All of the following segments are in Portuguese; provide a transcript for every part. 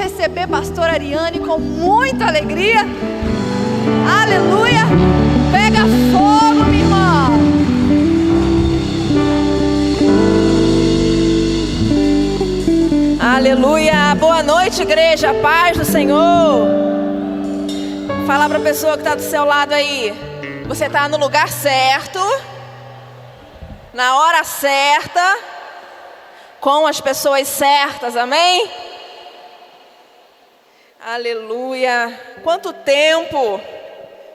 receber pastor Ariane com muita alegria. Aleluia. Pega fogo, minha irmã. Aleluia. Boa noite, igreja. Paz do Senhor. Fala para a pessoa que está do seu lado aí. Você está no lugar certo, na hora certa, com as pessoas certas, amém? Aleluia. Quanto tempo?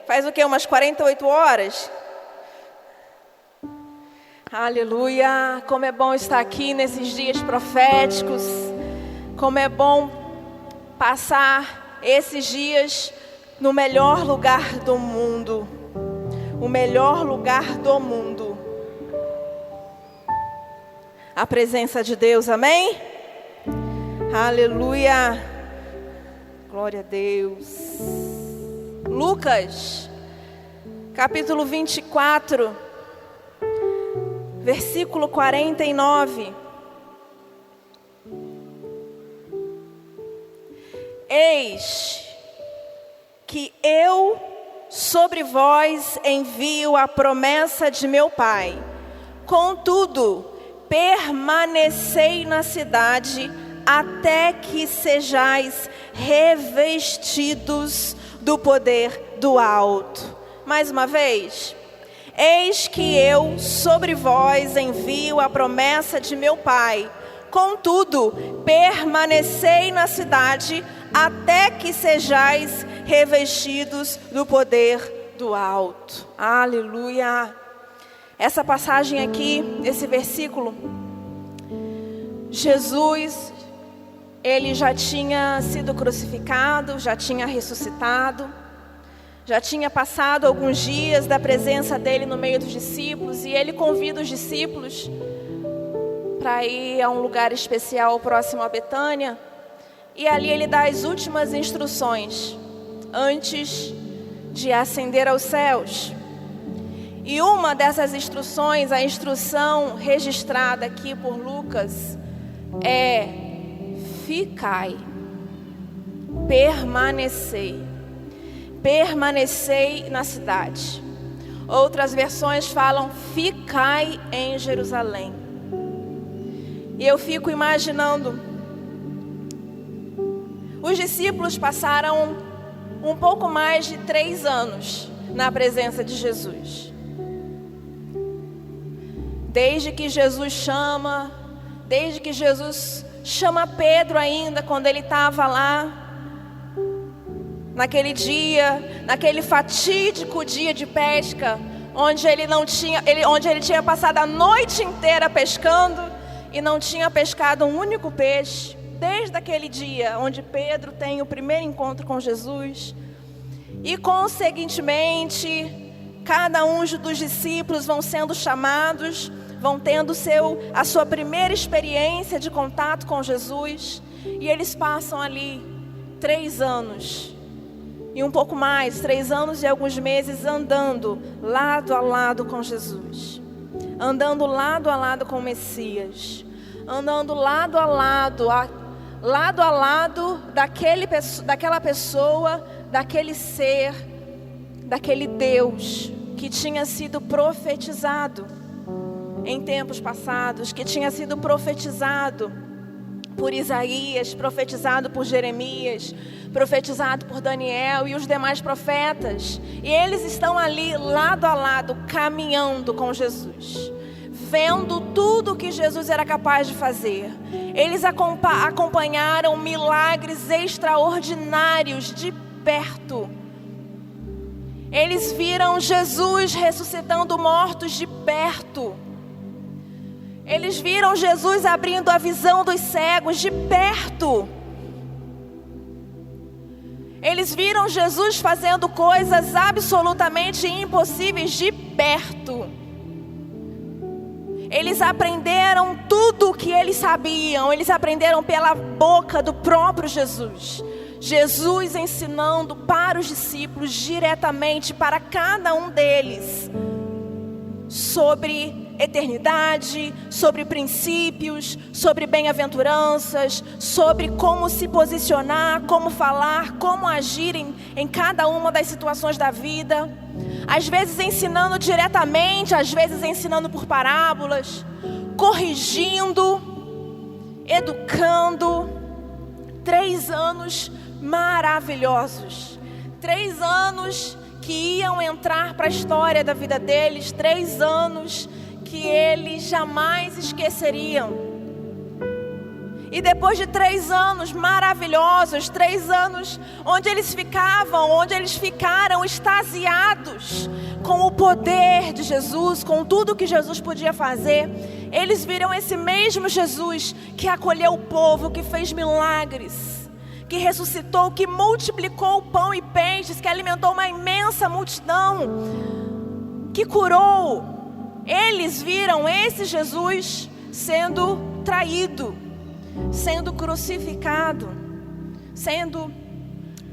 Faz o quê? Umas 48 horas? Aleluia. Como é bom estar aqui nesses dias proféticos. Como é bom passar esses dias no melhor lugar do mundo. O melhor lugar do mundo. A presença de Deus, amém? Aleluia. Glória a Deus. Lucas, capítulo 24, versículo 49. Eis que eu sobre vós envio a promessa de meu Pai. Contudo, permanecei na cidade até que sejais revestidos do poder do alto. Mais uma vez. Eis que eu sobre vós envio a promessa de meu Pai. Contudo, permanecei na cidade até que sejais revestidos do poder do alto. Aleluia. Essa passagem aqui, esse versículo, Jesus, ele já tinha sido crucificado, já tinha ressuscitado, já tinha passado alguns dias da presença dele no meio dos discípulos, e ele convida os discípulos para ir a um lugar especial próximo a Betânia, e ali ele dá as últimas instruções antes de ascender aos céus. E uma dessas instruções, a instrução registrada aqui por Lucas, é: ficai, permanecei na cidade. Outras versões falam: ficai em Jerusalém. E eu fico imaginando, os discípulos passaram um pouco mais de 3 anos na presença de Jesus. Desde que Jesus chama Pedro ainda, quando ele estava lá, naquele dia, naquele fatídico dia de pesca, onde ele tinha passado a noite inteira pescando e não tinha pescado um único peixe. Desde aquele dia onde Pedro tem o primeiro encontro com Jesus. E conseguintemente, cada um dos discípulos vão sendo chamados, vão tendo a sua primeira experiência de contato com Jesus. E eles passam ali 3 anos. E um pouco mais, 3 anos e alguns meses andando lado a lado com Jesus. Andando lado a lado com o Messias. Andando lado a lado daquela pessoa, daquele ser, daquele Deus que tinha sido profetizado em tempos passados, que tinha sido profetizado por Isaías, profetizado por Jeremias, profetizado por Daniel e os demais profetas. E eles estão ali lado a lado, caminhando com Jesus, vendo tudo o que Jesus era capaz de fazer. Eles acompanharam milagres extraordinários de perto. Eles viram Jesus ressuscitando mortos de perto. Eles viram Jesus abrindo a visão dos cegos de perto. Eles viram Jesus fazendo coisas absolutamente impossíveis de perto. Eles aprenderam tudo o que eles sabiam. Eles aprenderam pela boca do próprio Jesus. Jesus ensinando para os discípulos, diretamente para cada um deles, sobre eternidade, sobre princípios, sobre bem-aventuranças, sobre como se posicionar, como falar, como agir em cada uma das situações da vida. Às vezes ensinando diretamente, às vezes ensinando por parábolas, corrigindo, educando. 3 anos maravilhosos. 3 anos que iam entrar para a história da vida deles. 3 anos que eles jamais esqueceriam. E depois de 3 anos maravilhosos, 3 anos onde eles ficaram extasiados com o poder de Jesus, com tudo que Jesus podia fazer, eles viram esse mesmo Jesus que acolheu o povo, que fez milagres, que ressuscitou, que multiplicou pão e peixes, que alimentou uma imensa multidão, que curou. Eles viram esse Jesus sendo traído, sendo crucificado, sendo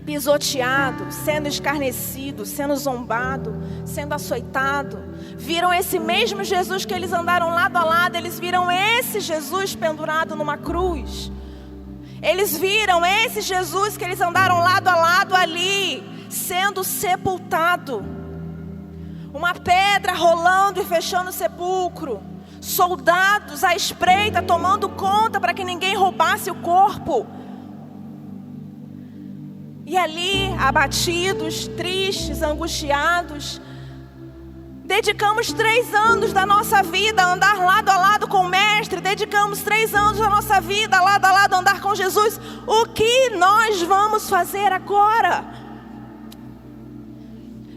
pisoteado, sendo escarnecido, sendo zombado, sendo açoitado. Viram esse mesmo Jesus que eles andaram lado a lado, eles viram esse Jesus pendurado numa cruz. Eles viram esse Jesus que eles andaram lado a lado ali, sendo sepultado. Uma pedra rolando e fechando o sepulcro. Soldados à espreita, tomando conta para que ninguém roubasse o corpo. E ali, abatidos, tristes, angustiados, dedicamos 3 anos da nossa vida a andar lado a lado com o Mestre. Dedicamos 3 anos da nossa vida lado a lado a andar com Jesus. O que nós vamos fazer agora?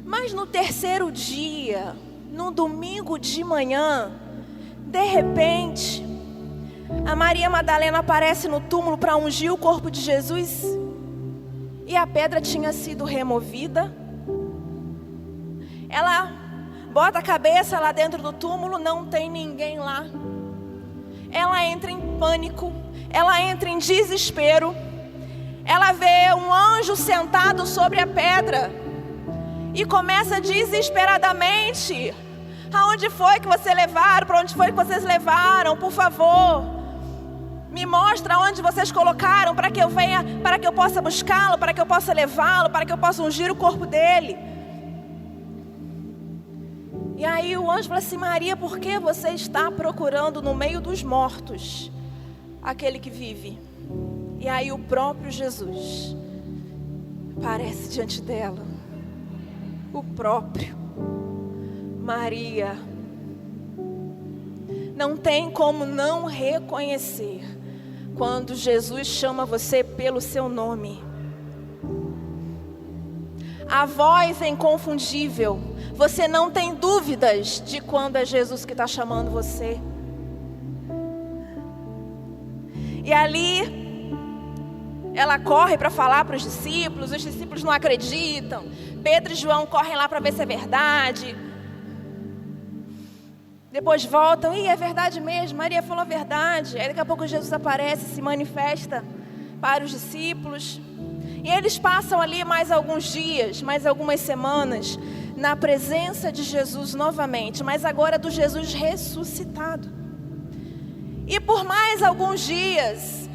Mas no 3º dia, no domingo de manhã, de repente, a Maria Madalena aparece no túmulo para ungir o corpo de Jesus. E a pedra tinha sido removida. Ela bota a cabeça lá dentro do túmulo, não tem ninguém lá. Ela entra em pânico, ela entra em desespero. Ela vê um anjo sentado sobre a pedra e começa desesperadamente: aonde foi que você levaram? Para onde foi que vocês levaram? Por favor, me mostra onde vocês colocaram para que eu venha, para que eu possa buscá-lo, para que eu possa levá-lo, para que eu possa ungir o corpo dele. E aí o anjo fala assim: Maria, por que você está procurando no meio dos mortos aquele que vive? E aí o próprio Jesus aparece diante dela. O próprio. Maria. Não tem como não reconhecer quando Jesus chama você pelo seu nome. A voz é inconfundível. Você não tem dúvidas de quando é Jesus que está chamando você. E ali, ela corre para falar para os discípulos não acreditam. Pedro e João correm lá para ver se é verdade. Depois voltam, e é verdade mesmo, Maria falou a verdade. Aí daqui a pouco Jesus aparece, se manifesta para os discípulos. E eles passam ali mais alguns dias, mais algumas semanas, na presença de Jesus novamente, mas agora do Jesus ressuscitado. E por mais alguns dias,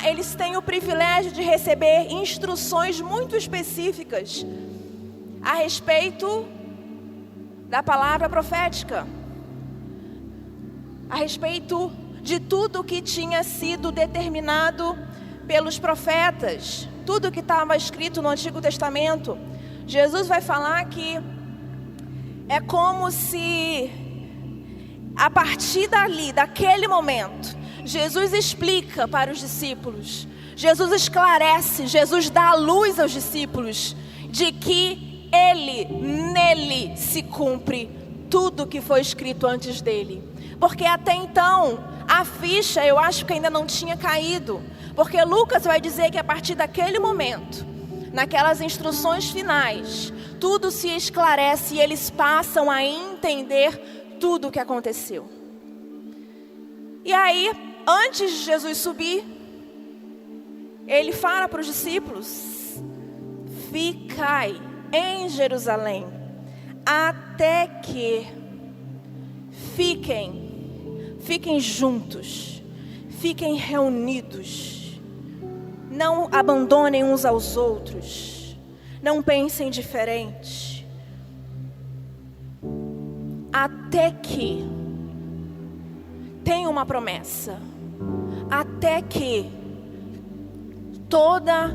eles têm o privilégio de receber instruções muito específicas a respeito da palavra profética, a respeito de tudo que tinha sido determinado pelos profetas, tudo que estava escrito no Antigo Testamento. Jesus vai falar que é como se, a partir dali, daquele momento, Jesus explica para os discípulos, Jesus esclarece, Jesus dá a luz aos discípulos de que nele se cumpre tudo que foi escrito antes dele. Porque até então, a ficha eu acho que ainda não tinha caído. Porque Lucas vai dizer que a partir daquele momento, naquelas instruções finais, tudo se esclarece e eles passam a entender tudo o que aconteceu. E aí, antes de Jesus subir, ele fala para os discípulos: ficai em Jerusalém, até que Fiquem juntos, fiquem reunidos, não abandonem uns aos outros, não pensem diferente, até que tem uma promessa, até que toda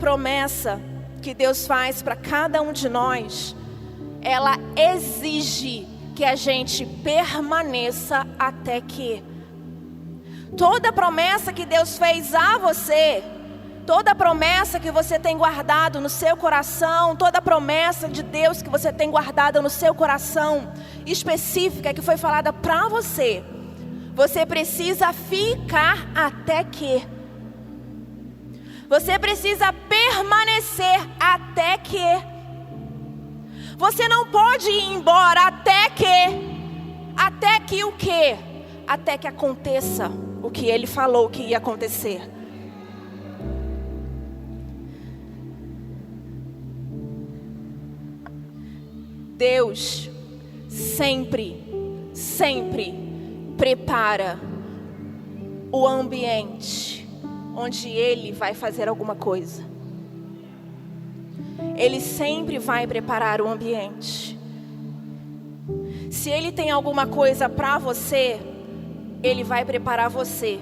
promessa que Deus faz para cada um de nós, ela exige que a gente permaneça até que. Toda promessa que Deus fez a você, toda promessa que você tem guardado no seu coração, toda promessa de Deus que você tem guardada no seu coração, específica, que foi falada para você, você precisa ficar até que. Você precisa permanecer até que. Você não pode ir embora até que o quê? Até que aconteça o que Ele falou que ia acontecer. Deus sempre prepara o ambiente onde Ele vai fazer alguma coisa. Ele sempre vai preparar o ambiente. Se Ele tem alguma coisa para você, Ele vai preparar você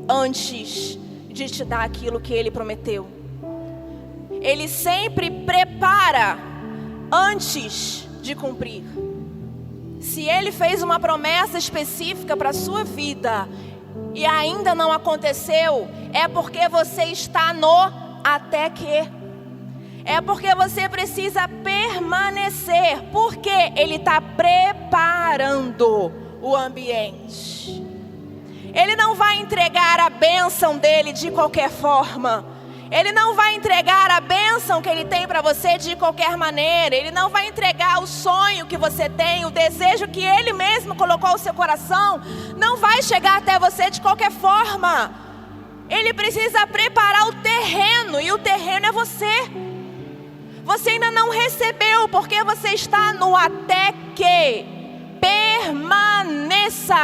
antes de te dar aquilo que Ele prometeu. Ele sempre prepara antes de cumprir. Se Ele fez uma promessa específica para a sua vida e ainda não aconteceu, é porque você está no até que. É porque você precisa permanecer, porque Ele está preparando o ambiente. Ele não vai entregar a bênção dele de qualquer forma. Ele não vai entregar a bênção que Ele tem para você de qualquer maneira. Ele não vai entregar o sonho que você tem, o desejo que Ele mesmo colocou no seu coração. Não vai chegar até você de qualquer forma. Ele precisa preparar o terreno, e o terreno é você. Você ainda não recebeu, porque você está no até que. Permaneça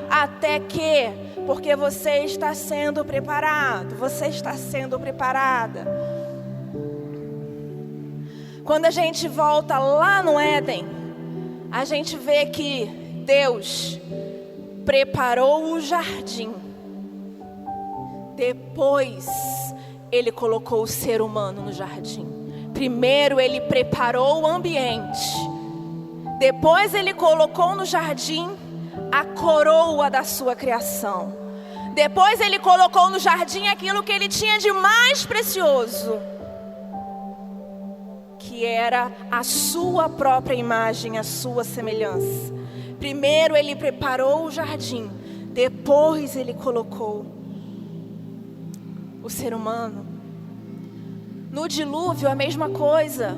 até que, porque você está sendo preparado, você está sendo preparada. Quando a gente volta lá no Éden, a gente vê que Deus preparou o jardim. Depois Ele colocou o ser humano no jardim. Primeiro Ele preparou o ambiente. Depois Ele colocou no jardim a coroa da sua criação. Depois Ele colocou no jardim aquilo que Ele tinha de mais precioso, que era a sua própria imagem, a sua semelhança. Primeiro Ele preparou o jardim. Depois Ele colocou o ser humano. No dilúvio a mesma coisa.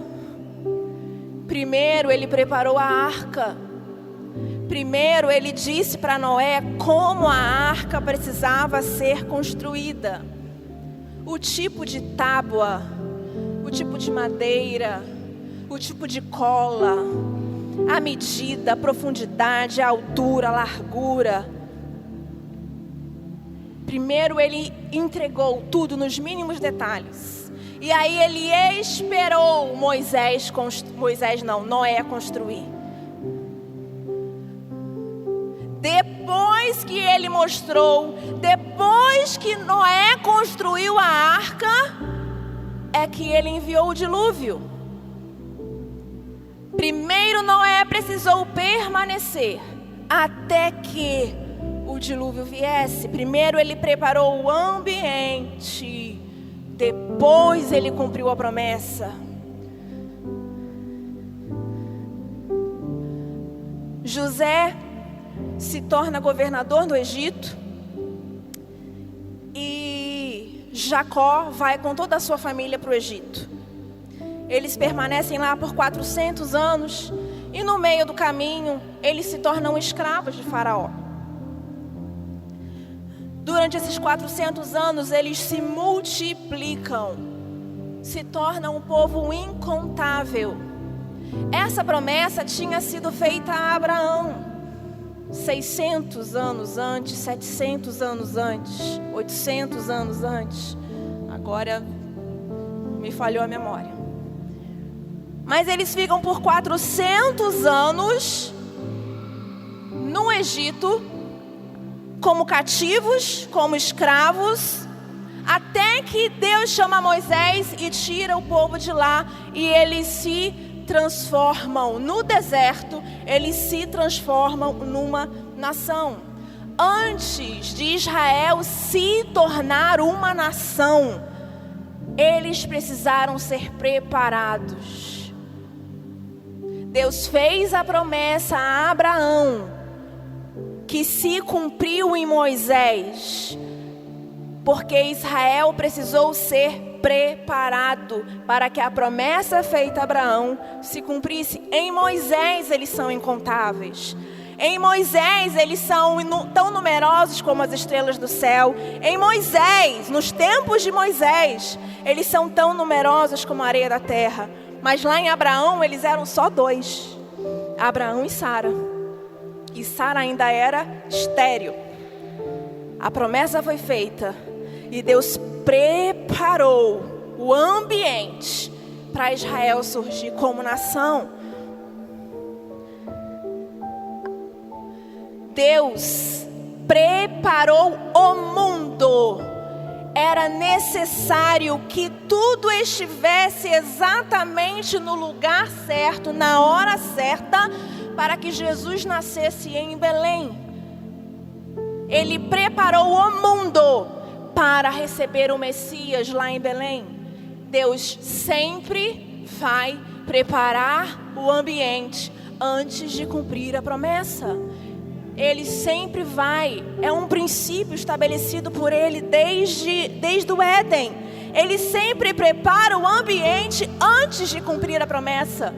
Primeiro Ele preparou a arca. Primeiro Ele disse para Noé como a arca precisava ser construída. O tipo de tábua, o tipo de madeira, o tipo de cola, a medida, a profundidade, a altura, a largura. Primeiro Ele entregou tudo nos mínimos detalhes. E aí Ele esperou Noé construir. Depois que Ele mostrou, depois que Noé construiu a arca, é que Ele enviou o dilúvio. Primeiro Noé precisou permanecer até que o dilúvio viesse. Primeiro Ele preparou o ambiente. Depois Ele cumpriu a promessa. José se torna governador do Egito. E Jacó vai com toda a sua família para o Egito. Eles permanecem lá por 400 anos. E no meio do caminho, eles se tornam escravos de Faraó. Durante esses 400 anos, eles se multiplicam, se tornam um povo incontável. Essa promessa tinha sido feita a Abraão. 600 anos antes, 700 anos antes, 800 anos antes. Agora me falhou a memória. Mas eles ficam por 400 anos no Egito, como cativos, como escravos, até que Deus chama Moisés e tira o povo de lá, e eles se transformam no deserto, eles se transformam numa nação. Antes de Israel se tornar uma nação, eles precisaram ser preparados. Deus fez a promessa a Abraão, que se cumpriu em Moisés, porque Israel precisou ser preparado para que a promessa feita a Abraão se cumprisse. Em Moisés eles são incontáveis. Em Moisés eles são tão numerosos como as estrelas do céu. Em Moisés, nos tempos de Moisés, eles são tão numerosos como a areia da terra. Mas lá em Abraão eles eram só 2, Abraão e Sara. E Sara ainda era estéril. A promessa foi feita e Deus preparou o ambiente para Israel surgir como nação. Deus preparou o mundo. Era necessário que tudo estivesse exatamente no lugar certo, na hora certa, para que Jesus nascesse em Belém. Ele preparou o mundo para receber o Messias lá em Belém. Deus sempre vai preparar o ambiente antes de cumprir a promessa. Ele sempre vai, é um princípio estabelecido por Ele desde o Éden. Ele sempre prepara o ambiente antes de cumprir a promessa.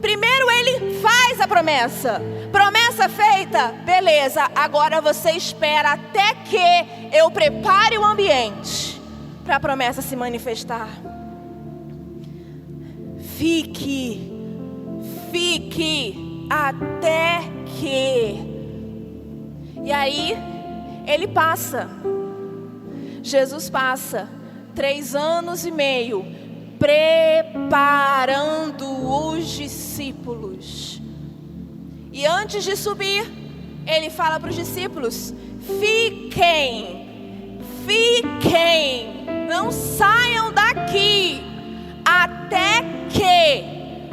Primeiro Ele faz a promessa. Promessa feita, beleza, agora você espera até que eu prepare o ambiente para a promessa se manifestar. Fique até que. E aí, Ele passa. Jesus passa 3 anos e meio preparando os discípulos. E antes de subir, Ele fala para os discípulos: fiquem, não saiam daqui, até que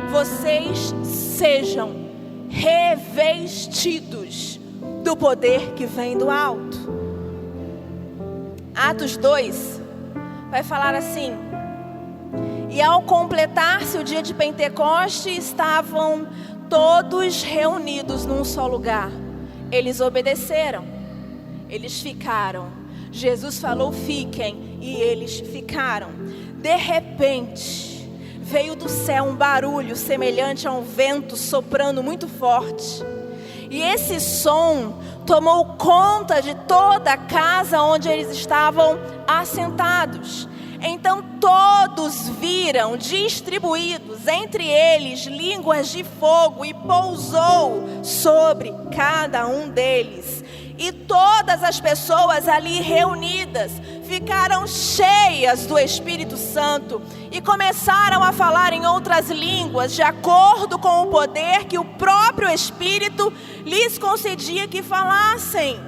vocês sejam revestidos do poder que vem do alto. Atos 2 vai falar assim: e ao completar-se o dia de Pentecoste, estavam todos reunidos num só lugar. Eles obedeceram, eles ficaram. Jesus falou: fiquem, e eles ficaram. De repente, veio do céu um barulho semelhante a um vento soprando muito forte. E esse som tomou conta de toda a casa onde eles estavam assentados. Então todos viram distribuídos entre eles línguas de fogo, e pousou sobre cada um deles. E todas as pessoas ali reunidas ficaram cheias do Espírito Santo e começaram a falar em outras línguas, de acordo com o poder que o próprio Espírito lhes concedia que falassem.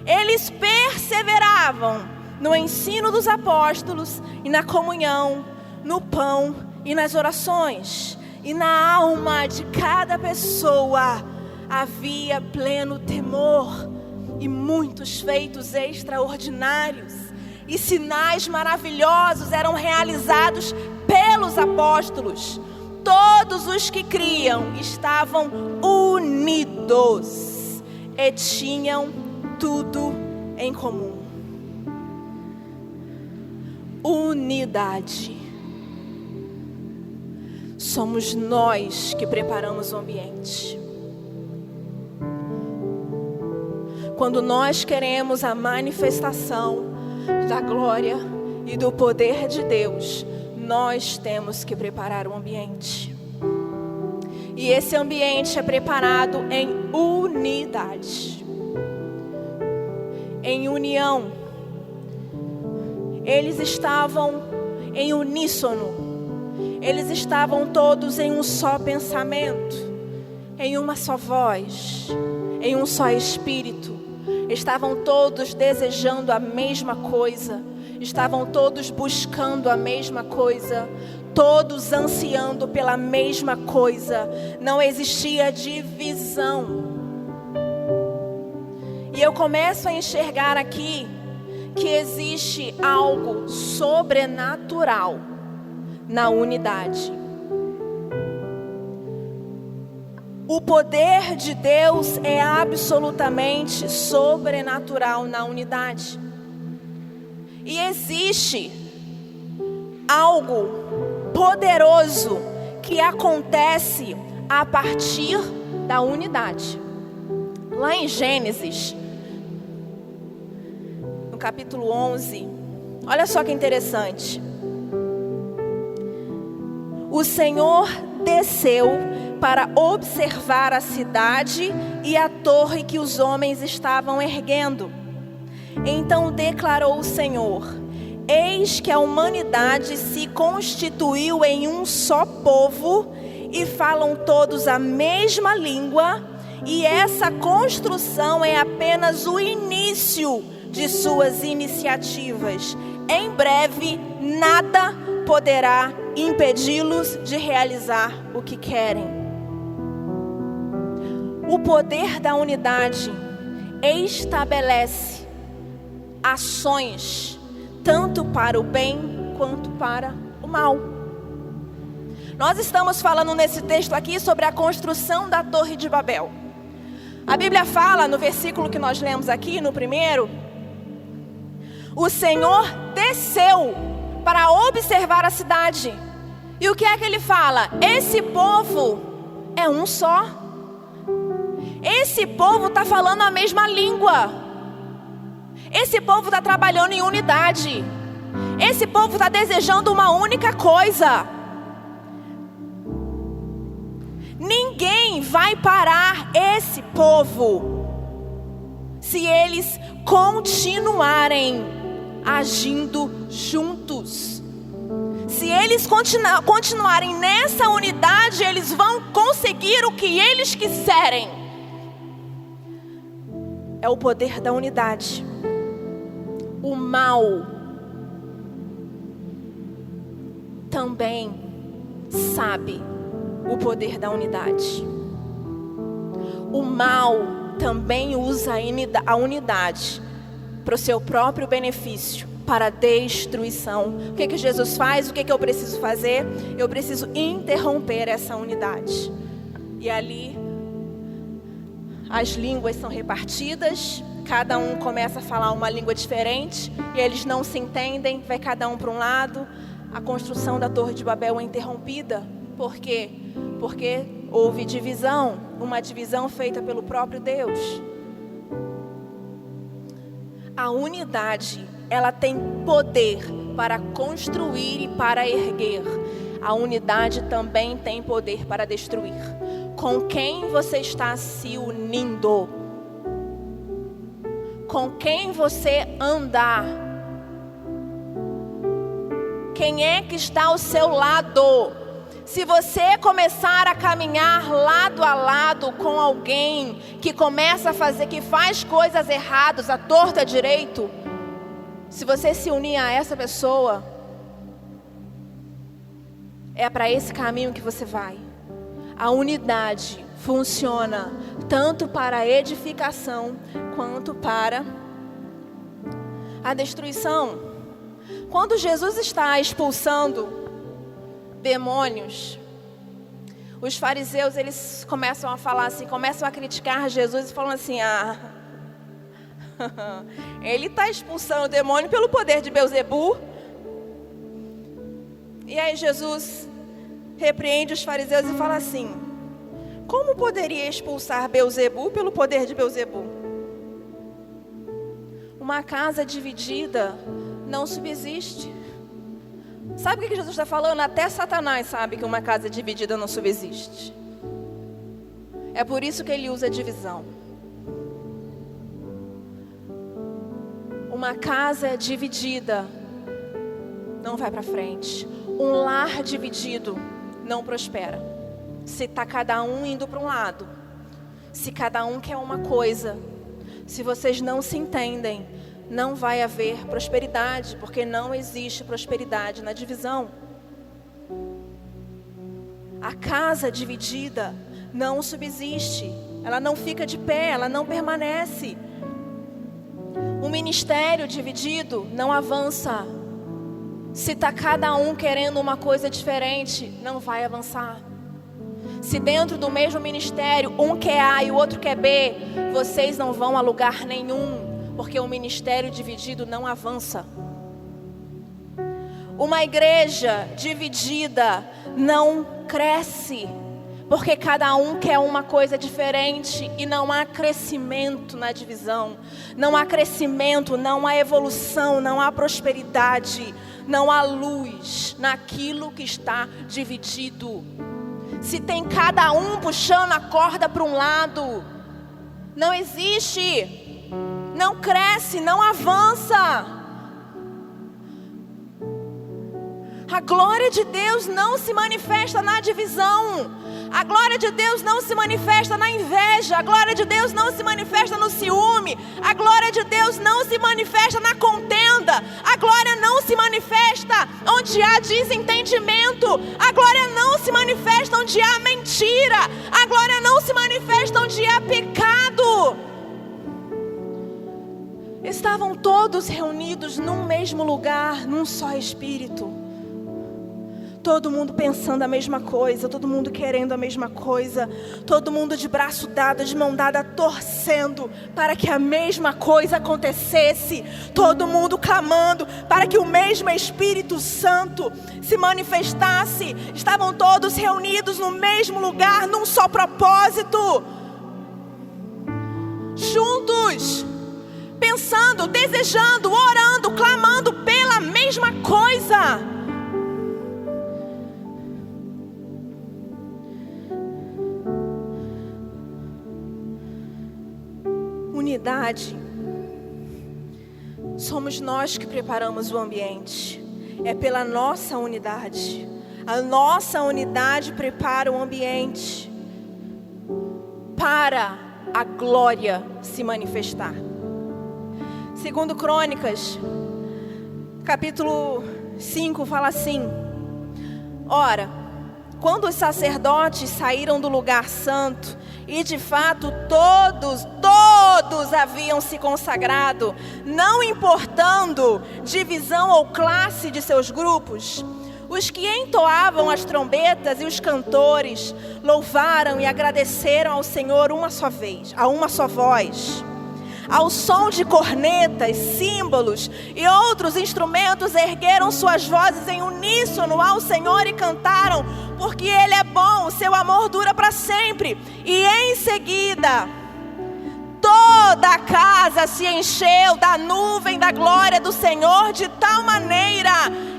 Eles perseveravam no ensino dos apóstolos e na comunhão, no pão e nas orações. E na alma de cada pessoa havia pleno temor. E muitos feitos extraordinários e sinais maravilhosos eram realizados pelos apóstolos. Todos os que criam estavam unidos e tinham tudo em comum. Unidade. Somos nós que preparamos o ambiente. Quando nós queremos a manifestação da glória e do poder de Deus, nós temos que preparar o ambiente. E esse ambiente é preparado em unidade, em união. Eles estavam em uníssono, eles estavam todos em um só pensamento, em uma só voz, em um só espírito. Estavam todos desejando a mesma coisa, estavam todos buscando a mesma coisa, todos ansiando pela mesma coisa. Não existia divisão. E eu começo a enxergar aqui que existe algo sobrenatural na unidade. O poder de Deus é absolutamente sobrenatural na unidade. E existe algo poderoso que acontece a partir da unidade. Lá em Gênesis, no capítulo 11, olha só que interessante. O Senhor desceu para observar a cidade e a torre que os homens estavam erguendo. Então declarou o Senhor: eis que a humanidade se constituiu em um só povo e falam todos a mesma língua, e essa construção é apenas o início de suas iniciativas. Em breve, nada poderá impedi-los de realizar o que querem. O poder da unidade estabelece ações tanto para o bem quanto para o mal. Nós estamos falando nesse texto aqui sobre a construção da Torre de Babel. A Bíblia fala no versículo que nós lemos aqui, no primeiro: o Senhor desceu para observar a cidade. E o que é que ele fala? Esse povo é um só. Esse povo está falando a mesma língua. Esse povo está trabalhando em unidade. Esse povo está desejando uma única coisa. Ninguém vai parar esse povo se eles continuarem agindo juntos. Se eles continuarem nessa unidade, eles vão conseguir o que eles quiserem. É o poder da unidade. O mal também sabe o poder da unidade. O mal também usa a unidade para o seu próprio benefício, para a destruição. O que Jesus faz? O que eu preciso fazer? Eu preciso interromper essa unidade. E ali as línguas são repartidas, cada um começa a falar uma língua diferente, e eles não se entendem, vai cada um para um lado. A construção da Torre de Babel é interrompida. Por quê? Porque houve divisão, uma divisão feita pelo próprio Deus. A unidade, ela tem poder para construir e para erguer. A unidade também tem poder para destruir. Com quem você está se unindo? Com quem você anda? Quem é que está ao seu lado? Se você começar a caminhar lado a lado com alguém que começa a fazer, que faz coisas erradas, à torta à direito, se você se unir a essa pessoa, é para esse caminho que você vai. A unidade funciona tanto para a edificação quanto para a destruição. Quando Jesus está expulsando demônios, os fariseus, eles começam a falar assim, começam a criticar Jesus e falam assim: ele está expulsando o demônio pelo poder de Beelzebu. E aí Jesus repreende os fariseus e fala assim: como poderia expulsar Beelzebu pelo poder de Beelzebu? Uma casa dividida não subsiste. Sabe o que Jesus está falando? Até Satanás sabe que uma casa dividida não subsiste. É por isso que ele usa divisão. Uma casa dividida não vai para frente. Um lar dividido não prospera. Se está cada um indo para um lado, se cada um quer uma coisa, se vocês não se entendem, não vai haver prosperidade, porque não existe prosperidade na divisão. A casa dividida não subsiste, ela não fica de pé, ela não permanece. O ministério dividido não avança. Se está cada um querendo uma coisa diferente, não vai avançar. Se dentro do mesmo ministério, um quer A e o outro quer B, vocês não vão a lugar nenhum, porque o ministério dividido não avança. Uma igreja dividida não cresce, porque cada um quer uma coisa diferente e não há crescimento na divisão. Não há crescimento, não há evolução, não há prosperidade, não há luz naquilo que está dividido. Se tem cada um puxando a corda para um lado, não existe, não cresce, não avança. A glória de Deus não se manifesta na divisão. A glória de Deus não se manifesta na inveja. A glória de Deus não se manifesta no ciúme. A glória de Deus não se manifesta na contenda. A glória não se manifesta onde há desentendimento. A glória não se manifesta onde há mentira. A glória não se manifesta onde há pecado. Estavam todos reunidos num mesmo lugar, num só espírito. Todo mundo pensando a mesma coisa, todo mundo querendo a mesma coisa, todo mundo de braço dado, de mão dada, torcendo para que a mesma coisa acontecesse. Todo mundo clamando para que o mesmo Espírito Santo se manifestasse. Estavam todos reunidos no mesmo lugar, num só propósito. Juntos, pensando, desejando, orando, clamando pela mesma coisa. Unidade. Somos nós que preparamos o ambiente. É pela nossa unidade. A nossa unidade prepara o ambiente para a glória se manifestar. Segundo Crônicas, capítulo 5, fala assim: ora, quando os sacerdotes saíram do lugar santo, e de fato todos haviam se consagrado, não importando divisão ou classe de seus grupos, os que entoavam as trombetas e os cantores louvaram e agradeceram ao Senhor a uma só voz. Ao som de cornetas, símbolos e outros instrumentos, ergueram suas vozes em uníssono ao Senhor e cantaram, porque Ele é bom, o seu amor dura para sempre. E em seguida, toda a casa se encheu da nuvem da glória do Senhor, de tal maneira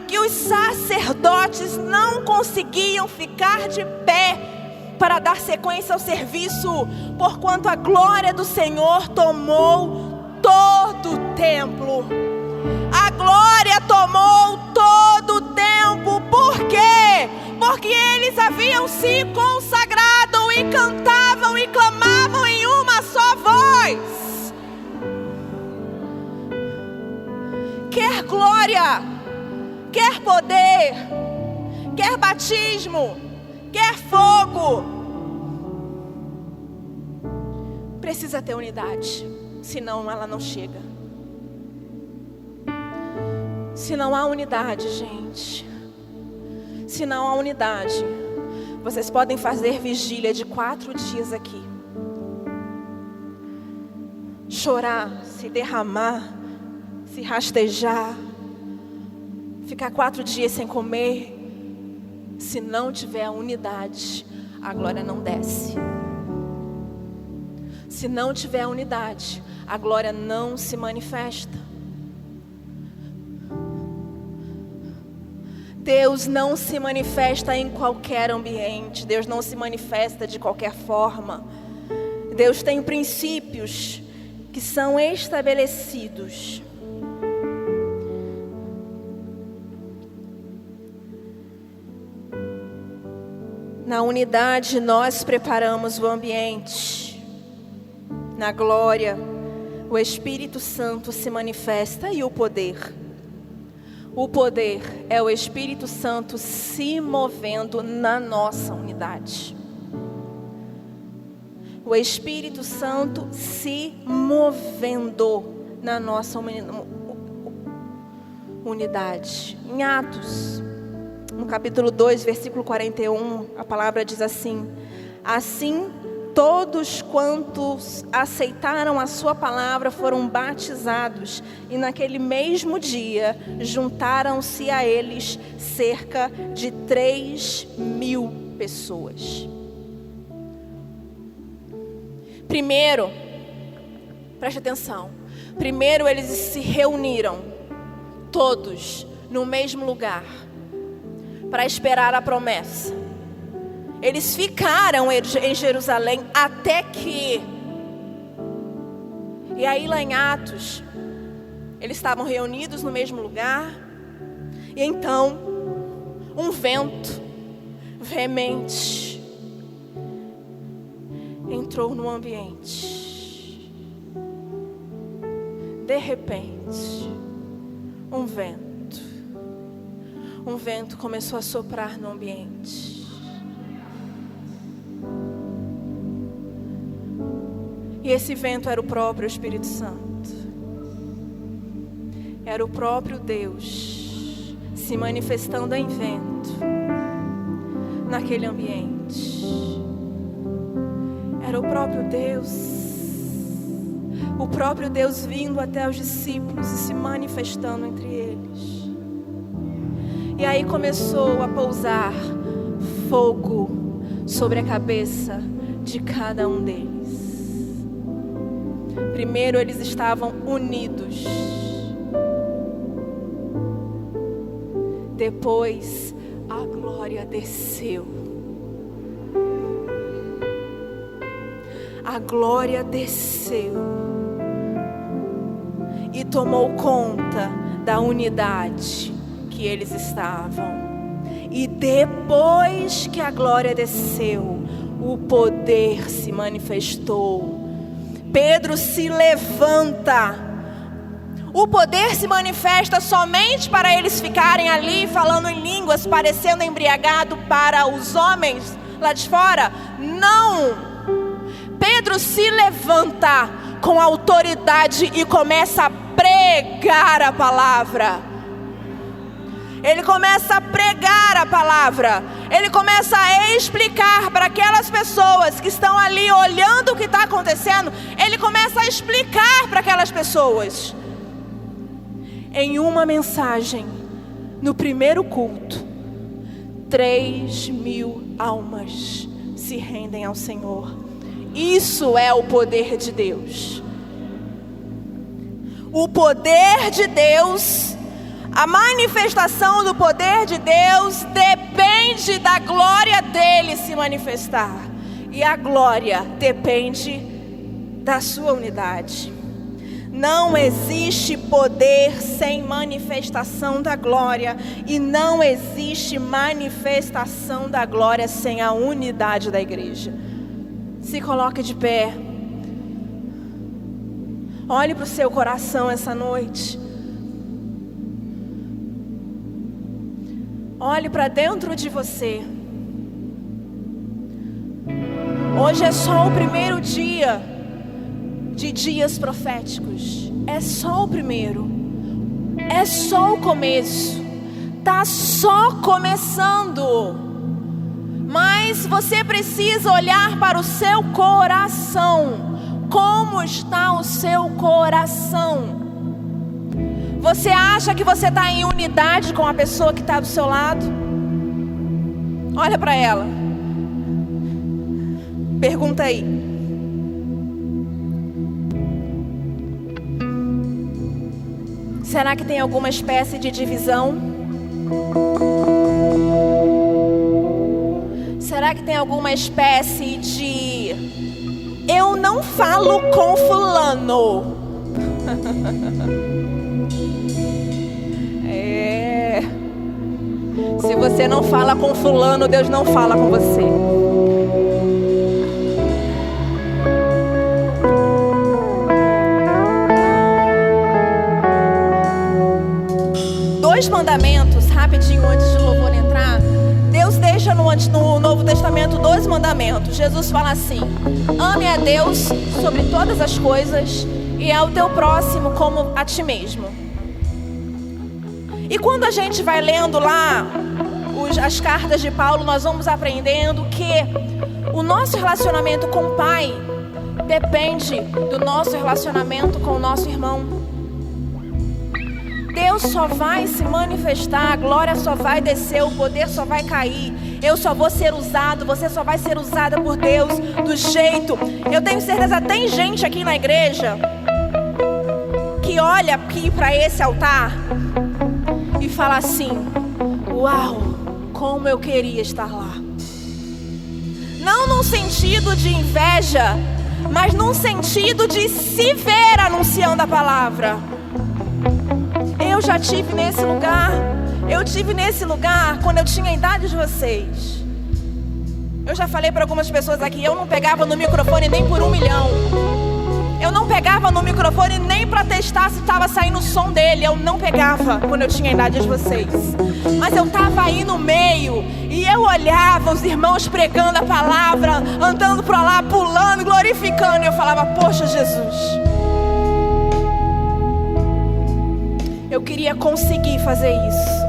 que os sacerdotes não conseguiam ficar de pé para dar sequência ao serviço, porquanto a glória do Senhor tomou todo o templo. A glória tomou todo o templo. Por quê? Porque eles haviam se consagrado e cantavam e clamavam em uma só voz. Quer glória, quer poder, quer batismo, quer fogo, precisa ter unidade, senão ela não chega. Se não há unidade, gente, se não há unidade, vocês podem fazer vigília de 4 dias aqui, chorar, se derramar, se rastejar, ficar 4 dias sem comer. Se não tiver a unidade, a glória não desce. Se não tiver a unidade, a glória não se manifesta. Deus não se manifesta em qualquer ambiente. Deus não se manifesta de qualquer forma. Deus tem princípios que são estabelecidos. Na unidade nós preparamos o ambiente. Na glória, o Espírito Santo se manifesta e o poder. O poder é o Espírito Santo se movendo na nossa unidade. O Espírito Santo se movendo na nossa unidade. Em Atos, no capítulo 2, versículo 41, a palavra diz assim: assim, todos quantos aceitaram a sua palavra foram batizados, e naquele mesmo dia juntaram-se a eles cerca de 3.000 pessoas. Primeiro, preste atenção, primeiro eles se reuniram, todos, no mesmo lugar, para esperar a promessa. Eles ficaram em Jerusalém até que... E aí lá em Atos, eles estavam reunidos no mesmo lugar, e então, um vento veemente entrou no ambiente. De repente, um vento começou a soprar no ambiente. E esse vento era o próprio Espírito Santo. Era o próprio Deus se manifestando em vento naquele ambiente. Era o próprio Deus vindo até os discípulos e se manifestando entre eles. E aí começou a pousar fogo sobre a cabeça de cada um deles. Primeiro eles estavam unidos. Depois a glória desceu. A glória desceu e tomou conta da unidade que eles estavam. E depois que a glória desceu, o poder se manifestou. Pedro se levanta. O poder se manifesta somente para eles ficarem ali falando em línguas, parecendo embriagado para os homens lá de fora? Não! Pedro se levanta com autoridade e começa a pregar a palavra. Ele começa a pregar a palavra. Ele começa a explicar para aquelas pessoas que estão ali olhando o que está acontecendo. Ele começa a explicar para aquelas pessoas. Em uma mensagem, no primeiro culto, 3.000 almas se rendem ao Senhor. Isso é o poder de Deus. O poder de Deus, a manifestação do poder de Deus depende da glória dele se manifestar. E a glória depende da sua unidade. Não existe poder sem manifestação da glória. E não existe manifestação da glória sem a unidade da igreja. Se coloque de pé. Olhe para o seu coração essa noite. Olhe para dentro de você. Hoje é só o primeiro dia de dias proféticos. É só o primeiro. É só o começo. Tá só começando. Mas você precisa olhar para o seu coração. Como está o seu coração? Você acha que você está em unidade com a pessoa que está do seu lado? Olha para ela. Pergunta aí. Será que tem alguma espécie de divisão? Será que tem alguma espécie de Eu não falo com fulano. Se você não fala com fulano, Deus não fala com você. Dois mandamentos, rapidinho antes de o louvor entrar. Deus deixa no Novo Testamento 2 mandamentos. Jesus fala assim: ame a Deus sobre todas as coisas e ao teu próximo como a ti mesmo. E quando a gente vai lendo lá as cartas de Paulo, nós vamos aprendendo que o nosso relacionamento com o Pai depende do nosso relacionamento com o nosso irmão. Deus só vai se manifestar, a glória só vai descer, o poder só vai cair. Eu só vou ser usado, você só vai ser usada por Deus do jeito. Eu tenho certeza, tem gente aqui na igreja que olha aqui para esse altar e fala assim: uau, como eu queria estar lá. Não num sentido de inveja, mas num sentido de se ver anunciando a palavra. Eu já tive nesse lugar. Eu tive nesse lugar quando eu tinha a idade de vocês. Eu já falei para algumas pessoas aqui, eu não pegava no microfone nem por 1 milhão. Eu não pegava no microfone nem para testar se estava saindo o som dele. Eu não pegava quando eu tinha a idade de vocês. Mas eu estava aí no meio e eu olhava os irmãos pregando a palavra, andando para lá, pulando, glorificando. E eu falava: poxa, Jesus, eu queria conseguir fazer isso.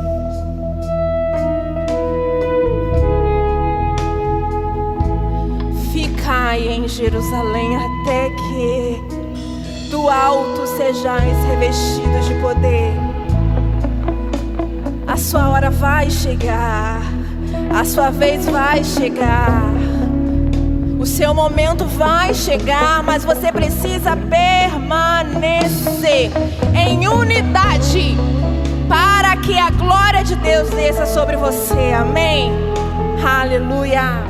Ficai em Jerusalém até que do alto sejais revestidos de poder. A sua hora vai chegar, a sua vez vai chegar, o seu momento vai chegar, mas você precisa permanecer em unidade para que a glória de Deus desça sobre você. Amém? Aleluia.